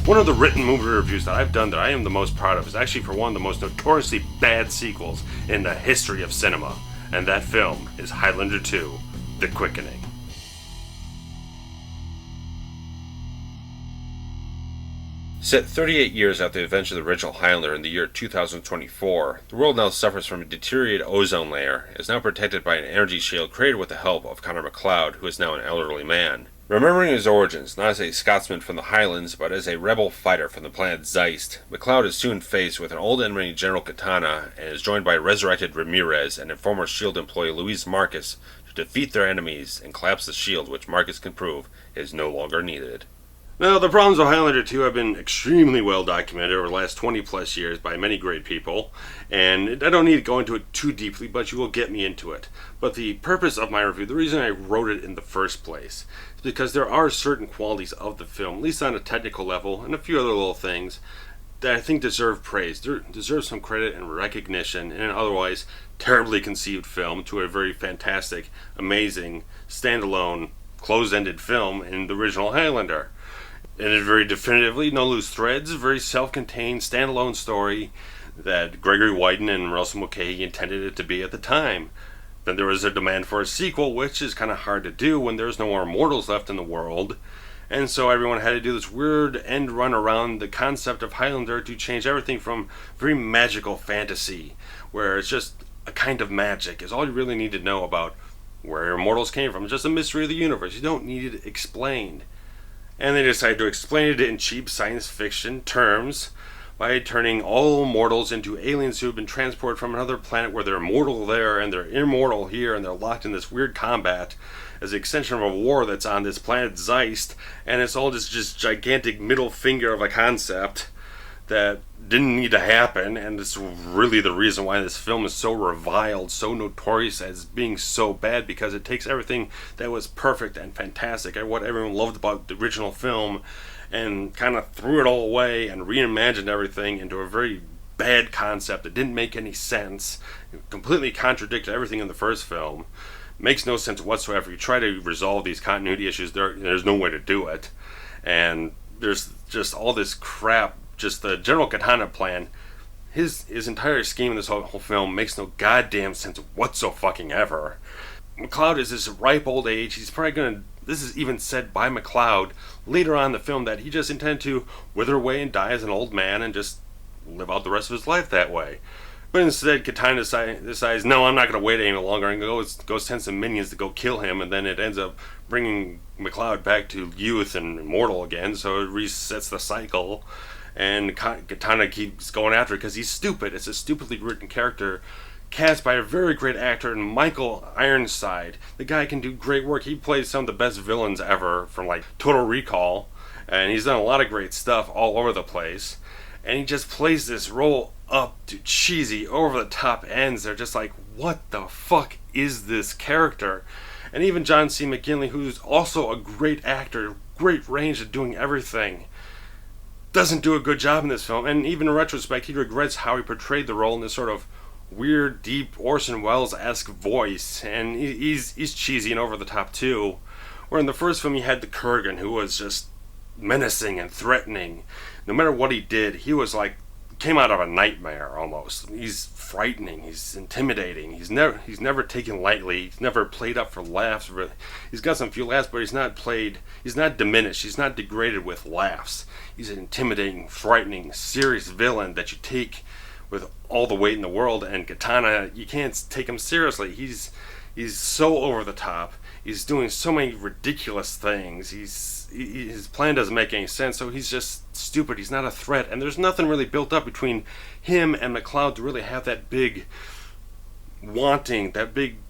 One of the written movie reviews that I've done that I am the most proud of is actually for one of the most notoriously bad sequels in the history of cinema, and that film is Highlander 2, The Quickening. Set 38 years after the adventure of the original Highlander in the year 2024, the world now suffers from a deteriorated ozone layer and is now protected by an energy shield created with the help of Connery McLeod, who is now an elderly man. Remembering his origins, not as a Scotsman from the Highlands, but as a rebel fighter from the planet Zeist, McLeod is soon faced with an old enemy General Katana and is joined by resurrected Ramirez and a former SHIELD employee Luis Marcus to defeat their enemies and collapse the shield, which Marcus can prove is no longer needed. Now, the problems of Highlander 2 have been extremely well documented over the last 20 plus years by many great people, and I don't need to go into it too deeply, but you will get me into it. But the purpose of my review, the reason I wrote it in the first place, is because there are certain qualities of the film, at least on a technical level, and a few other little things, that I think deserve praise, deserve some credit and recognition in an otherwise terribly conceived film to a very fantastic, amazing, standalone, closed-ended film in the original Highlander. It is very definitively no loose threads, a very self-contained, standalone story that Gregory Whiten and Russell Mulcahy intended it to be at the time. Then there was a demand for a sequel, which is kind of hard to do when there's no more immortals left in the world. And so everyone had to do this weird end run around the concept of Highlander to change everything from very magical fantasy, where it's just a kind of magic, is all you really need to know about where immortals came from. It's just a mystery of the universe. You don't need it explained. And they decided to explain it in cheap science fiction terms by turning all mortals into aliens who have been transported from another planet where they're immortal there and they're immortal here and they're locked in this weird combat as an extension of a war that's on this planet Zeist, and it's all just gigantic middle finger of a concept that didn't need to happen, and it's really the reason why this film is so reviled, so notorious as being so bad, because it takes everything that was perfect and fantastic and what everyone loved about the original film and kind of threw it all away and reimagined everything into a very bad concept that didn't make any sense. It completely contradicted everything in the first film. Makes no sense whatsoever. You try to resolve these continuity issues, there's no way to do it, and there's just all this crap. Just the General Katana plan, his entire scheme in this whole film makes no goddamn sense whatsoever. McLeod is this ripe old age. He's probably gonna, this is even said by McLeod later on in the film, that he just intended to wither away and die as an old man and just live out the rest of his life that way. But instead, Katana decides, no, I'm not going to wait any longer, and go send some minions to go kill him, and then it ends up bringing McLeod back to youth and immortal again, so it resets the cycle. And Katana keeps going after it because he's stupid. It's a stupidly written character cast by a very great actor, Michael Ironside. The guy can do great work. He plays some of the best villains ever, from like Total Recall, and he's done a lot of great stuff all over the place. And he just plays this role up to cheesy, over-the-top ends. They're just like, what the fuck is this character? And even John C. McGinley, who's also a great actor, great range of doing everything, doesn't do a good job in this film. And even in retrospect, he regrets how he portrayed the role in this sort of weird, deep Orson Welles-esque voice. And he's cheesy and over the top too. Where in the first film you had the Kurgan, who was just menacing and threatening. No matter what he did, he was like, came out of a nightmare almost. He's frightening, he's intimidating, he's never taken lightly, he's never played up for laughs. He's got some few laughs, but he's not diminished, he's not degraded with laughs. He's an intimidating, frightening, serious villain that you take with all the weight in the world, and Katana, you can't take him seriously. He's so over the top, he's doing so many ridiculous things, his plan doesn't make any sense, so he's just stupid. He's not a threat, and there's nothing really built up between him and McLeod to really have that big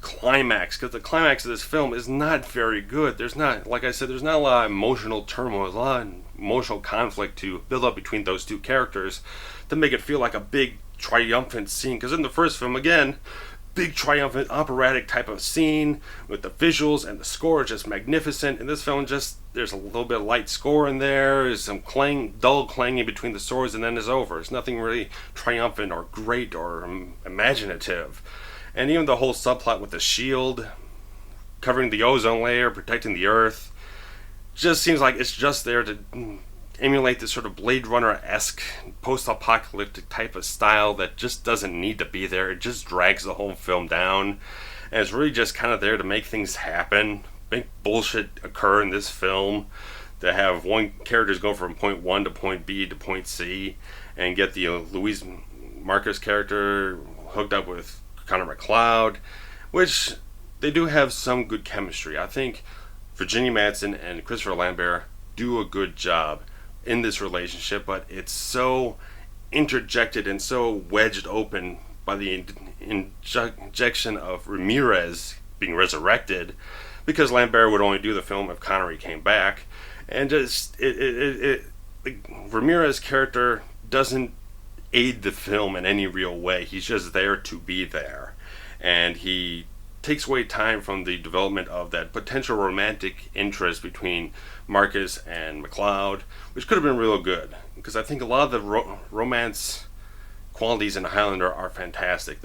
climax, because the climax of this film is not very good. There's not, like I said, there's not a lot of emotional turmoil, there's a lot of emotional conflict to build up between those two characters to make it feel like a big triumphant scene, because in the first film, again, big triumphant operatic type of scene with the visuals and the score just magnificent. In this film, just there's a little bit of light score in there, there's some dull clanging between the swords, and then it's over. It's nothing really triumphant or great or imaginative. And even the whole subplot with the shield covering the ozone layer, protecting the earth, just seems like it's just there to emulate this sort of Blade Runner-esque post-apocalyptic type of style that just doesn't need to be there. It just drags the whole film down, and it's really just kind of there to make things happen, make bullshit occur in this film, to have one characters go from point 1 to point B to point C, and get the Louise Marcus character hooked up with Connor McLeod, which they do have some good chemistry. I think Virginia Madsen and Christopher Lambert do a good job in this relationship, but it's so interjected and so wedged open by the injection of Ramirez being resurrected, because Lambert would only do the film if Connery came back, and just Ramirez's character doesn't aid the film in any real way. He's just there to be there, and he takes away time from the development of that potential romantic interest between Marcus and McLeod, which could have been real good, because I think a lot of the romance qualities in Highlander are fantastic.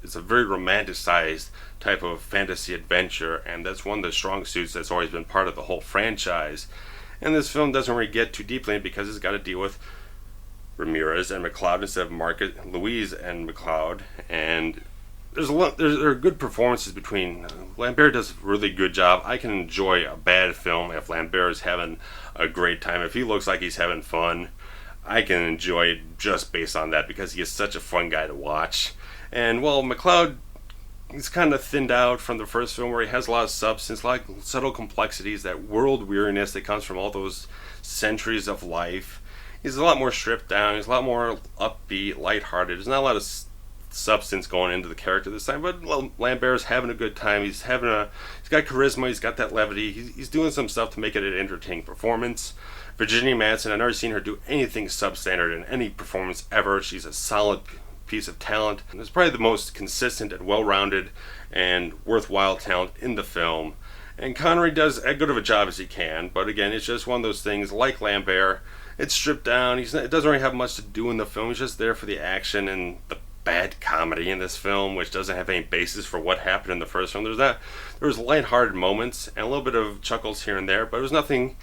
It's a very romanticized type of fantasy adventure, and that's one of the strong suits that's always been part of the whole franchise. And this film doesn't really get too deeply in, because it's got to deal with Ramirez and McLeod instead of Marcus, Louise and McLeod, and there are good performances between. Lambert does a really good job. I can enjoy a bad film if Lambert is having a great time. If he looks like he's having fun, I can enjoy it just based on that, because he is such a fun guy to watch. And well, McLeod is kind of thinned out from the first film, where he has a lot of substance, a lot of subtle complexities, that world weariness that comes from all those centuries of life. He's a lot more stripped down. He's a lot more upbeat, lighthearted. There's not a lot of substance going into the character this time, but Lambert's having a good time. He's got charisma. He's got that levity. He's doing some stuff to make it an entertaining performance. Virginia Madsen, I've never seen her do anything substandard in any performance ever. She's a solid piece of talent, and it's probably the most consistent and well-rounded and worthwhile talent in the film. And Connery does as good of a job as he can, but again, it's just one of those things like Lambert. It's stripped down. It doesn't really have much to do in the film. He's just there for the action and the bad comedy in this film, which doesn't have any basis for what happened in the first film. There was lighthearted moments and a little bit of chuckles here and there, but it was nothing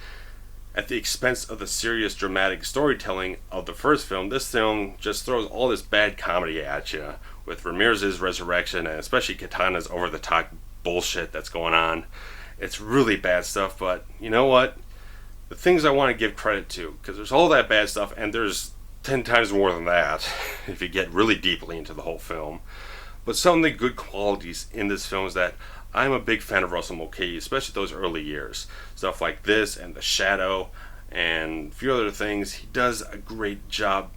at the expense of the serious dramatic storytelling of the first film. This film just throws all this bad comedy at you, with Ramirez's resurrection and especially Katana's over-the-top bullshit that's going on. It's really bad stuff, but you know what? The things I want to give credit to, because there's all that bad stuff, and there's 10 times more than that if you get really deeply into the whole film. But some of the good qualities in this film is that I'm a big fan of Russell Mulcahy, especially those early years. Stuff like this and The Shadow and a few other things. He does a great job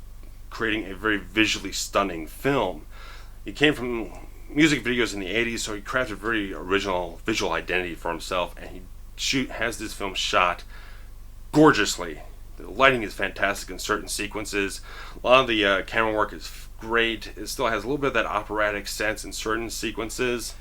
creating a very visually stunning film. He came from music videos in the 80s, so he crafted a very original visual identity for himself, and he has this film shot gorgeously. The lighting is fantastic in certain sequences. A lot of the camera work is great. It still has a little bit of that operatic sense in certain sequences.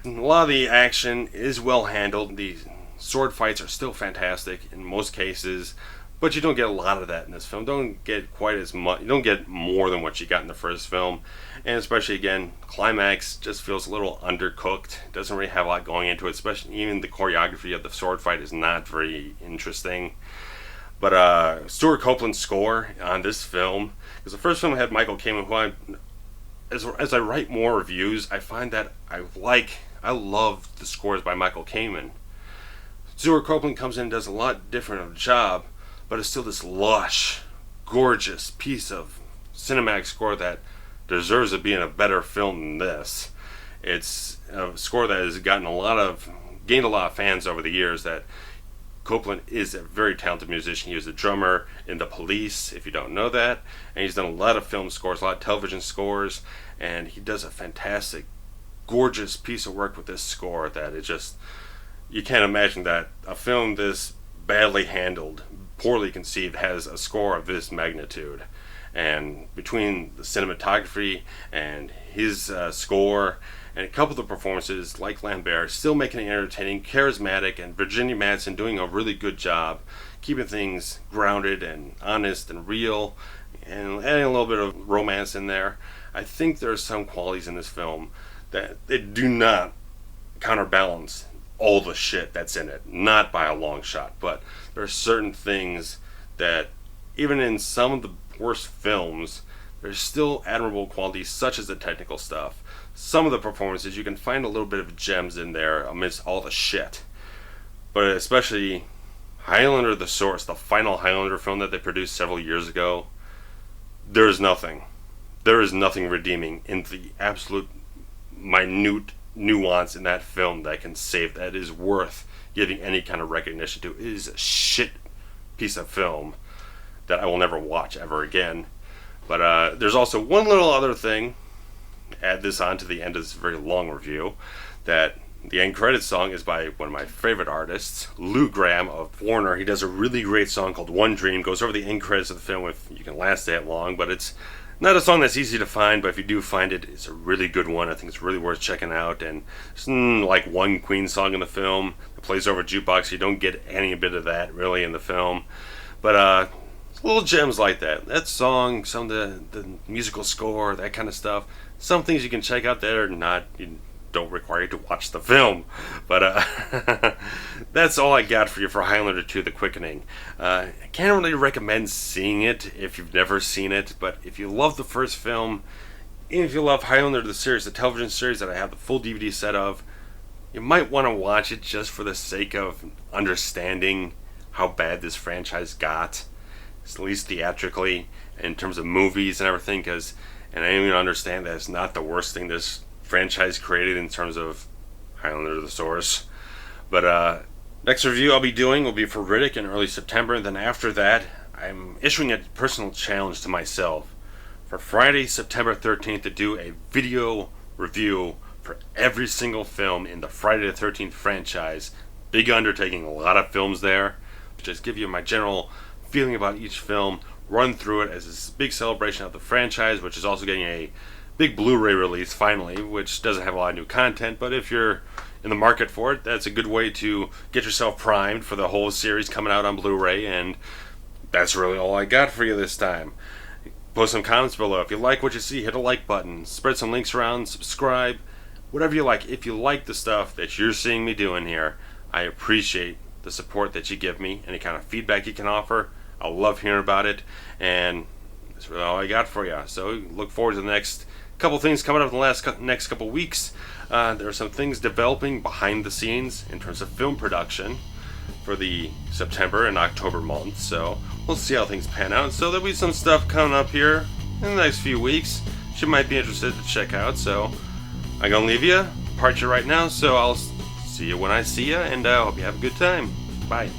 And a lot of the action is well handled. The sword fights are still fantastic in most cases, but you don't get a lot of that in this film. Don't get quite as much. You don't get more than what you got in the first film. And especially, again, Climax just feels a little undercooked. It doesn't really have a lot going into it, especially even the choreography of the sword fight is not very interesting. But Stuart Copeland's score on this film, because the first film had Michael Kamen, who as I write more reviews, I find that I love the scores by Michael Kamen. Stuart Copeland comes in and does a lot different of a job, but it's still this lush, gorgeous piece of cinematic score that deserves to be in a better film than this. It's a score that has gained a lot of fans over the years. That Copeland is a very talented musician. He was a drummer in The Police, if you don't know that, and he's done a lot of film scores, a lot of television scores, and he does a fantastic, gorgeous piece of work with this score that it just, you can't imagine that a film this badly handled, poorly conceived, has a score of this magnitude. And between the cinematography and his score and a couple of the performances, like Lambert, still making it entertaining, charismatic, and Virginia Madsen doing a really good job keeping things grounded and honest and real, and adding a little bit of romance in there. I think there are some qualities in this film that they do not counterbalance all the shit that's in it, not by a long shot, but there are certain things that even in some of the worst films, there's still admirable qualities such as the technical stuff. Some of the performances, you can find a little bit of gems in there amidst all the shit. But especially Highlander the Source, the final Highlander film that they produced several years ago, there is nothing redeeming in the absolute minute nuance in that film that can save that is worth giving any kind of recognition to. It is a shit piece of film that I will never watch ever again. But there's also one little other thing, add this on to the end of this very long review, that the end credits song is by one of my favorite artists, Lou Gramm of Warner. He does a really great song called One Dream, goes over the end credits of the film if you can last that long, but it's not a song that's easy to find, but if you do find it, it's a really good one. I think it's really worth checking out. And it's like one Queen song in the film that plays over a jukebox. You don't get any bit of that really in the film. But little gems like that. That song, some of the musical score, that kind of stuff. Some things you can check out that are not, you don't require you to watch the film. But that's all I got for you for Highlander 2, The Quickening. I can't really recommend seeing it if you've never seen it, but if you love the first film, and if you love Highlander the series, the television series that I have the full DVD set of, you might want to watch it just for the sake of understanding how bad this franchise got, at least theatrically, in terms of movies and everything, and I even understand that it's not the worst thing this franchise created in terms of Highlander the Source. But next review I'll be doing will be for Riddick in early September, and then after that I'm issuing a personal challenge to myself for Friday, September 13th to do a video review for every single film in the Friday the 13th franchise. Big undertaking, a lot of films there. Just give you my general feeling about each film, run through it as this big celebration of the franchise, which is also getting a big Blu-ray release finally, which doesn't have a lot of new content, but if you're in the market for it, that's a good way to get yourself primed for the whole series coming out on Blu-ray. And that's really all I got for you this time. Post some comments below. If you like what you see, hit a like button, spread some links around, subscribe, whatever you like. If you like the stuff that you're seeing me doing here, I appreciate the support that you give me, any kind of feedback you can offer. I love hearing about it, and that's really all I got for you. So look forward to the next couple things coming up in the next couple weeks. There are some things developing behind the scenes in terms of film production for the September and October months, so we'll see how things pan out. So there'll be some stuff coming up here in the next few weeks you might be interested to check out. So I'm gonna leave you, part you right now, so I'll see you when I see you, and I hope you have a good time. Bye.